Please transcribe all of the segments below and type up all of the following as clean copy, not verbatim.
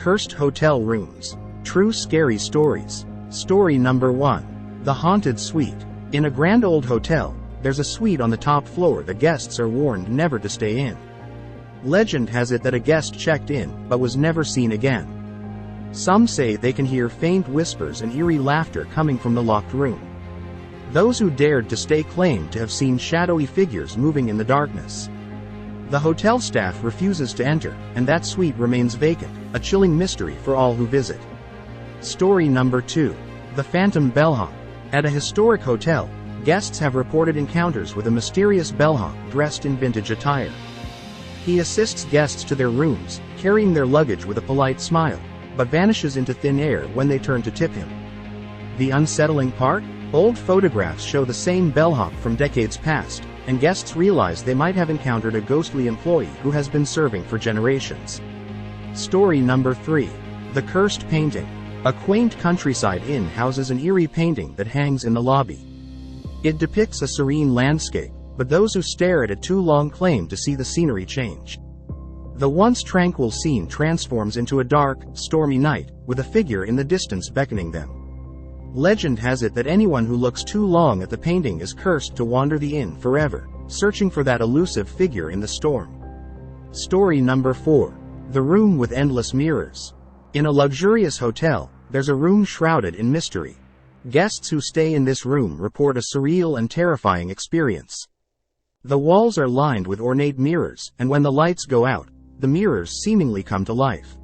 Cursed Hotel Rooms. True Scary Stories. Story number 1. The Haunted Suite. In a grand old hotel, there's a suite on the top floor that guests are warned never to stay in. Legend has it that a guest checked in, but was never seen again. Some say they can hear faint whispers and eerie laughter coming from the locked room. Those who dared to stay claim to have seen shadowy figures moving in the darkness. The hotel staff refuses to enter, and that suite remains vacant, a chilling mystery for all who visit. Story number 2. The Phantom Bellhop. At a historic hotel, guests have reported encounters with a mysterious bellhop dressed in vintage attire. He assists guests to their rooms, carrying their luggage with a polite smile, but vanishes into thin air when they turn to tip him. The unsettling part? Old photographs show the same bellhop from decades past, and guests realize they might have encountered a ghostly employee who has been serving for generations. Story number 3. The Cursed Painting. A quaint countryside inn houses an eerie painting that hangs in the lobby. It depicts a serene landscape, but those who stare at it too long claim to see the scenery change. The once tranquil scene transforms into a dark, stormy night, with a figure in the distance beckoning them. Legend has it that anyone who looks too long at the painting is cursed to wander the inn forever, searching for that elusive figure in the storm. Story number 4. The Room with Endless Mirrors. In a luxurious hotel, there's a room shrouded in mystery. Guests who stay in this room report a surreal and terrifying experience. The walls are lined with ornate mirrors, and when the lights go out, the mirrors seemingly come to life.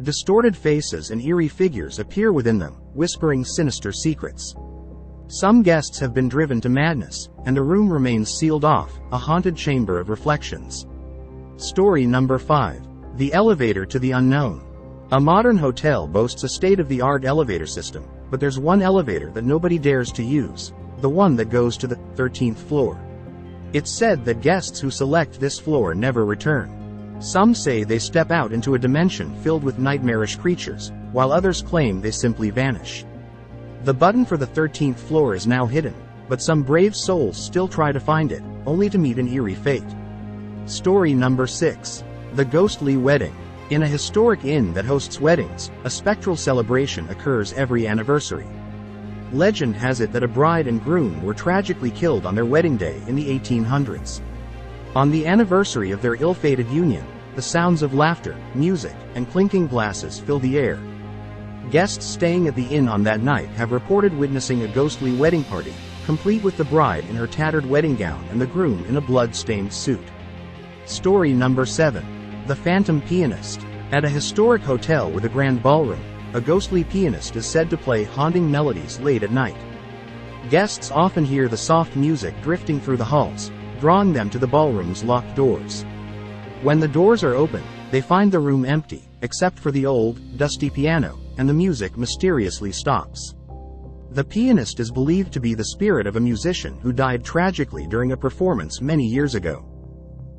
Distorted faces and eerie figures appear within them, whispering sinister secrets. Some guests have been driven to madness, and the room remains sealed off, a haunted chamber of reflections. Story number 5. The Elevator to the Unknown. A modern hotel boasts a state-of-the-art elevator system, but there's one elevator that nobody dares to use, the one that goes to the 13th floor. It's said that guests who select this floor never return. Some say they step out into a dimension filled with nightmarish creatures, while others claim they simply vanish. The button for the 13th floor is now hidden, but some brave souls still try to find it, only to meet an eerie fate. Story number 6. The Ghostly Wedding. In a historic inn that hosts weddings, a spectral celebration occurs every anniversary. Legend has it that a bride and groom were tragically killed on their wedding day in the 1800s. On the anniversary of their ill-fated union, the sounds of laughter, music, and clinking glasses fill the air. Guests staying at the inn on that night have reported witnessing a ghostly wedding party, complete with the bride in her tattered wedding gown and the groom in a blood-stained suit. Story number 7. The Phantom Pianist. At a historic hotel with a grand ballroom, a ghostly pianist is said to play haunting melodies late at night. Guests often hear the soft music drifting through the halls, drawing them to the ballroom's locked doors. When the doors are open, they find the room empty, except for the old, dusty piano, and the music mysteriously stops. The pianist is believed to be the spirit of a musician who died tragically during a performance many years ago.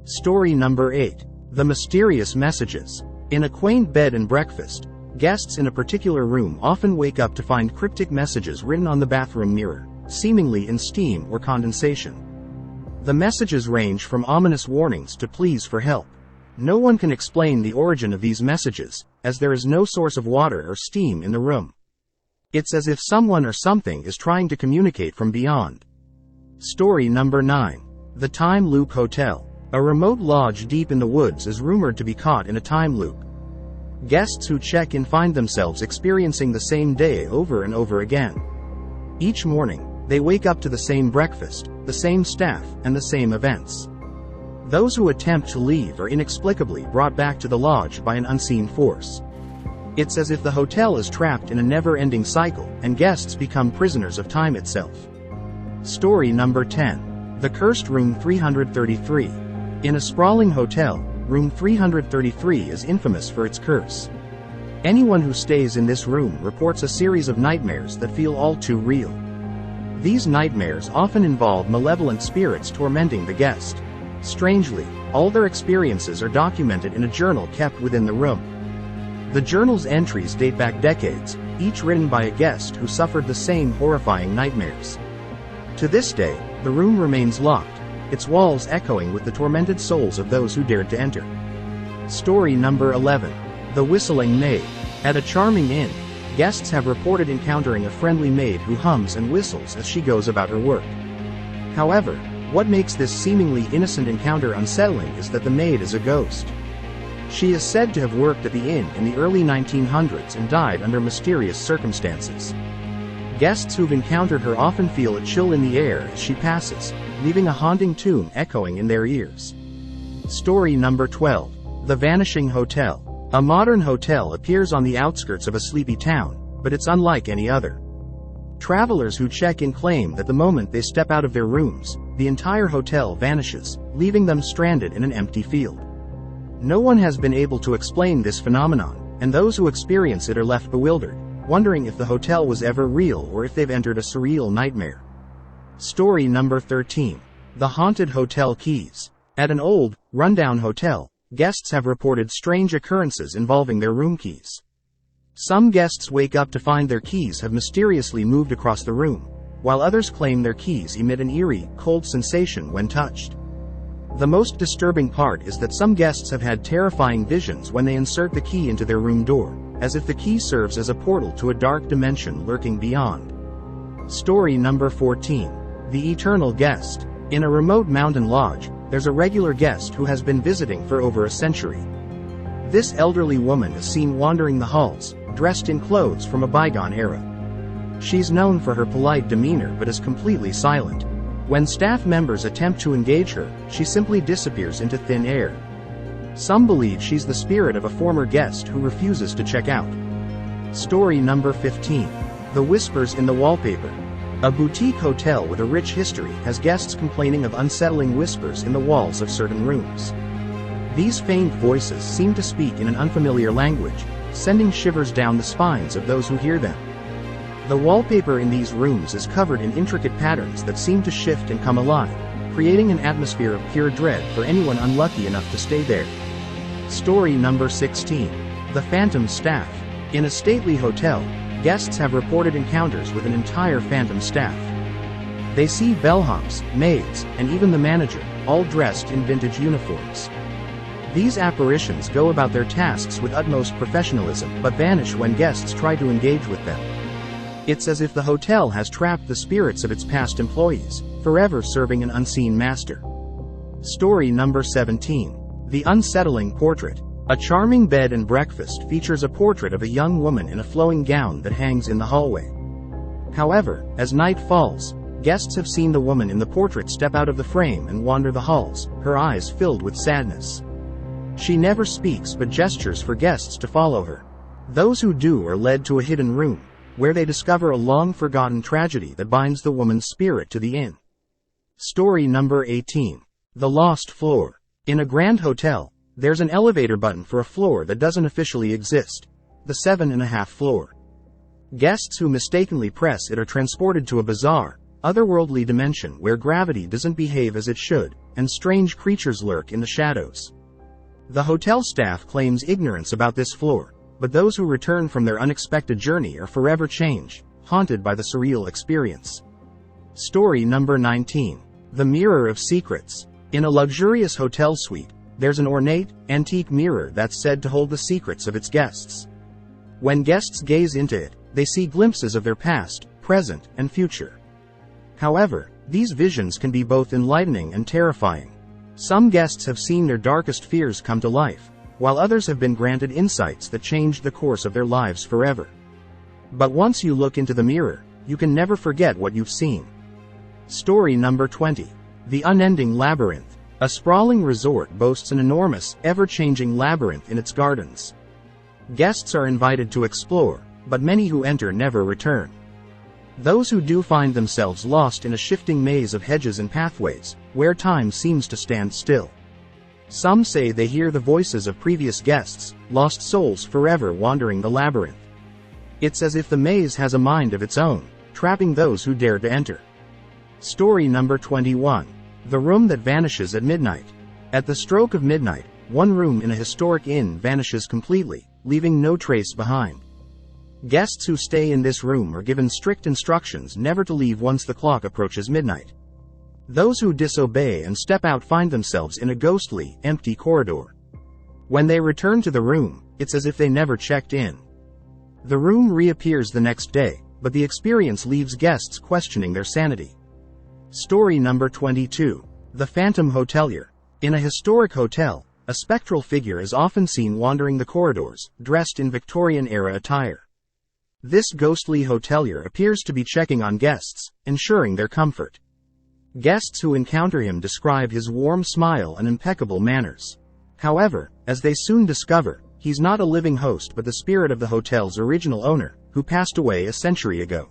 Story number 8. The Mysterious Messages. In a quaint bed and breakfast, guests in a particular room often wake up to find cryptic messages written on the bathroom mirror, seemingly in steam or condensation. The messages range from ominous warnings to pleas for help. No one can explain the origin of these messages, as there is no source of water or steam in the room. It's as if someone or something is trying to communicate from beyond. Story number 9. The Time Loop Hotel. A remote lodge deep in the woods is rumored to be caught in a time loop. Guests who check in find themselves experiencing the same day over and over again. Each morning, they wake up to the same breakfast, the same staff, and the same events. Those who attempt to leave are inexplicably brought back to the lodge by an unseen force. It's as if the hotel is trapped in a never-ending cycle, and guests become prisoners of time itself. Story number 10. The Cursed Room 333. In a sprawling hotel, Room 333 is infamous for its curse. Anyone who stays in this room reports a series of nightmares that feel all too real. These nightmares often involve malevolent spirits tormenting the guest. Strangely, all their experiences are documented in a journal kept within the room. The journal's entries date back decades, each written by a guest who suffered the same horrifying nightmares. To this day, the room remains locked, its walls echoing with the tormented souls of those who dared to enter. Story number 11. The whistling maid. At a charming inn, guests have reported encountering a friendly maid who hums and whistles as she goes about her work. However, what makes this seemingly innocent encounter unsettling is that the maid is a ghost. She is said to have worked at the inn in the early 1900s and died under mysterious circumstances. Guests who've encountered her often feel a chill in the air as she passes, leaving a haunting tune echoing in their ears. Story number 12. The Vanishing Hotel. A modern hotel appears on the outskirts of a sleepy town, but it's unlike any other. Travelers who check in claim that the moment they step out of their rooms, the entire hotel vanishes, leaving them stranded in an empty field. No one has been able to explain this phenomenon, and those who experience it are left bewildered, wondering if the hotel was ever real or if they've entered a surreal nightmare. Story number 13. The Haunted Hotel Keys. At an old, rundown hotel, guests have reported strange occurrences involving their room keys. Some guests wake up to find their keys have mysteriously moved across the room, while others claim their keys emit an eerie, cold sensation when touched. The most disturbing part is that some guests have had terrifying visions when they insert the key into their room door, as if the key serves as a portal to a dark dimension lurking beyond. Story number 14. The Eternal Guest. In a remote mountain lodge, there's a regular guest who has been visiting for over a century. This elderly woman is seen wandering the halls, dressed in clothes from a bygone era. She's known for her polite demeanor but is completely silent. When staff members attempt to engage her, she simply disappears into thin air. Some believe she's the spirit of a former guest who refuses to check out. Story number 15. The Whispers in the Wallpaper. A boutique hotel with a rich history has guests complaining of unsettling whispers in the walls of certain rooms. These faint voices seem to speak in an unfamiliar language, sending shivers down the spines of those who hear them. The wallpaper in these rooms is covered in intricate patterns that seem to shift and come alive, creating an atmosphere of pure dread for anyone unlucky enough to stay there. Story number 16. The Phantom Staff. In a stately hotel, guests have reported encounters with an entire phantom staff. They see bellhops, maids, and even the manager, all dressed in vintage uniforms. These apparitions go about their tasks with utmost professionalism but vanish when guests try to engage with them. It's as if the hotel has trapped the spirits of its past employees, forever serving an unseen master. Story number 17. The Unsettling Portrait. A charming bed and breakfast features a portrait of a young woman in a flowing gown that hangs in the hallway. However, as night falls, guests have seen the woman in the portrait step out of the frame and wander the halls, her eyes filled with sadness. She never speaks but gestures for guests to follow her. Those who do are led to a hidden room, where they discover a long-forgotten tragedy that binds the woman's spirit to the inn. Story number 18. The Lost Floor. In a grand hotel, there's an elevator button for a floor that doesn't officially exist, the 7.5 floor. Guests who mistakenly press it are transported to a bizarre, otherworldly dimension where gravity doesn't behave as it should, and strange creatures lurk in the shadows. The hotel staff claims ignorance about this floor, but those who return from their unexpected journey are forever changed, haunted by the surreal experience. Story number 19. The Mirror of Secrets. In a luxurious hotel suite, there's an ornate, antique mirror that's said to hold the secrets of its guests. When guests gaze into it, they see glimpses of their past, present, and future. However, these visions can be both enlightening and terrifying. Some guests have seen their darkest fears come to life, while others have been granted insights that changed the course of their lives forever. But once you look into the mirror, you can never forget what you've seen. Story number 20. The Unending Labyrinth. A sprawling resort boasts an enormous, ever-changing labyrinth in its gardens. Guests are invited to explore, but many who enter never return. Those who do find themselves lost in a shifting maze of hedges and pathways, where time seems to stand still. Some say they hear the voices of previous guests, lost souls forever wandering the labyrinth. It's as if the maze has a mind of its own, trapping those who dare to enter. Story number 21. The Room That Vanishes at Midnight. At the stroke of midnight, one room in a historic inn vanishes completely, leaving no trace behind. Guests who stay in this room are given strict instructions never to leave once the clock approaches midnight. Those who disobey and step out find themselves in a ghostly, empty corridor. When they return to the room, it's as if they never checked in. The room reappears the next day, but the experience leaves guests questioning their sanity. Story number 22. The Phantom Hotelier. In a historic hotel, a spectral figure is often seen wandering the corridors, dressed in Victorian-era attire. This ghostly hotelier appears to be checking on guests, ensuring their comfort. Guests who encounter him describe his warm smile and impeccable manners. However, as they soon discover, he's not a living host but the spirit of the hotel's original owner, who passed away a century ago.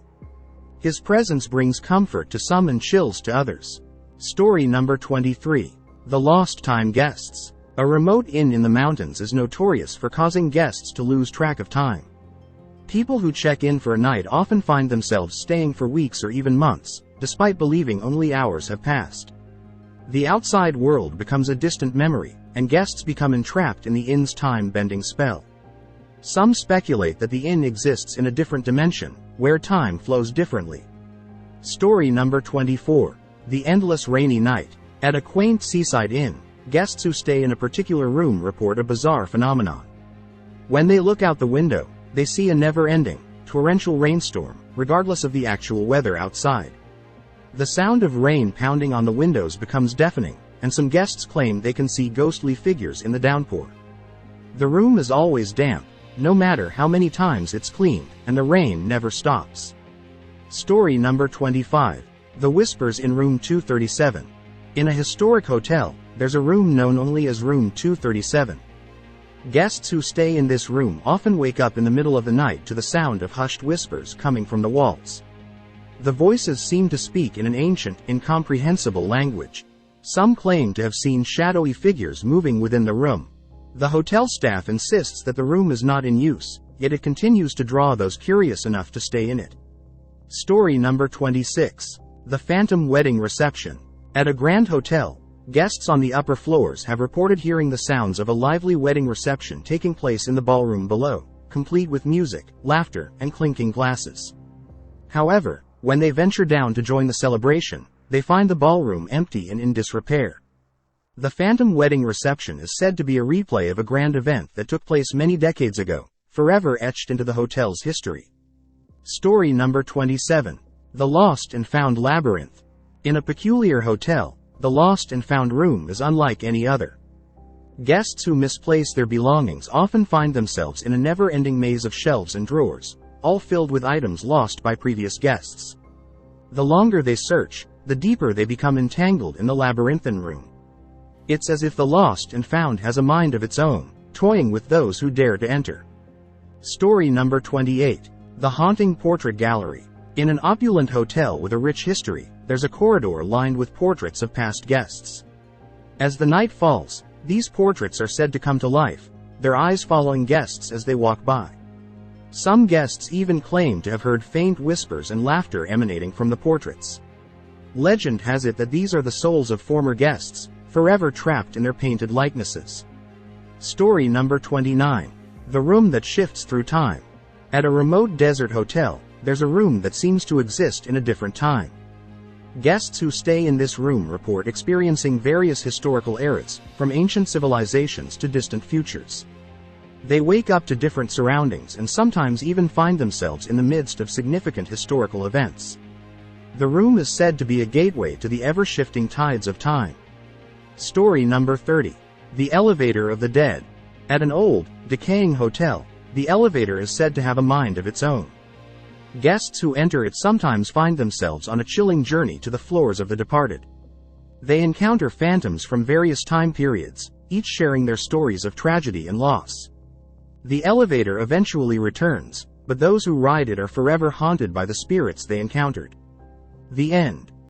His presence brings comfort to some and chills to others. Story number 23. The Lost Time Guests. A remote inn in the mountains is notorious for causing guests to lose track of time. People who check in for a night often find themselves staying for weeks or even months, despite believing only hours have passed. The outside world becomes a distant memory, and guests become entrapped in the inn's time-bending spell. Some speculate that the inn exists in a different dimension, where time flows differently. Story number 24. The Endless Rainy Night. At a quaint seaside inn, guests who stay in a particular room report a bizarre phenomenon. When they look out the window, they see a never-ending, torrential rainstorm, regardless of the actual weather outside. The sound of rain pounding on the windows becomes deafening, and some guests claim they can see ghostly figures in the downpour. The room is always damp, no matter how many times it's cleaned, and the rain never stops. Story number 25. The Whispers in Room 237. In a historic hotel, there's a room known only as Room 237. Guests who stay in this room often wake up in the middle of the night to the sound of hushed whispers coming from the walls. The voices seem to speak in an ancient, incomprehensible language. Some claim to have seen shadowy figures moving within the room. The hotel staff insists that the room is not in use, yet it continues to draw those curious enough to stay in it. Story number 26. The Phantom Wedding Reception. At a grand hotel, guests on the upper floors have reported hearing the sounds of a lively wedding reception taking place in the ballroom below, complete with music, laughter, and clinking glasses. However, when they venture down to join the celebration, they find the ballroom empty and in disrepair. The Phantom Wedding Reception is said to be a replay of a grand event that took place many decades ago, forever etched into the hotel's history. Story number 27. The Lost and Found Labyrinth. In a peculiar hotel, the Lost and Found room is unlike any other. Guests who misplace their belongings often find themselves in a never-ending maze of shelves and drawers, all filled with items lost by previous guests. The longer they search, the deeper they become entangled in the labyrinthine room. It's as if the Lost and Found has a mind of its own, toying with those who dare to enter. Story number 28. The Haunting Portrait Gallery. In an opulent hotel with a rich history, there's a corridor lined with portraits of past guests. As the night falls, these portraits are said to come to life, their eyes following guests as they walk by. Some guests even claim to have heard faint whispers and laughter emanating from the portraits. Legend has it that these are the souls of former guests, forever trapped in their painted likenesses. Story number 29. The Room That Shifts Through Time. At a remote desert hotel, there's a room that seems to exist in a different time. Guests who stay in this room report experiencing various historical eras, from ancient civilizations to distant futures. They wake up to different surroundings and sometimes even find themselves in the midst of significant historical events. The room is said to be a gateway to the ever-shifting tides of time. Story number 30. The Elevator of the Dead. At an old, decaying hotel, the elevator is said to have a mind of its own. Guests who enter it sometimes find themselves on a chilling journey to the floors of the departed. They encounter phantoms from various time periods, each sharing their stories of tragedy and loss. The elevator eventually returns, but those who ride it are forever haunted by the spirits they encountered. The end.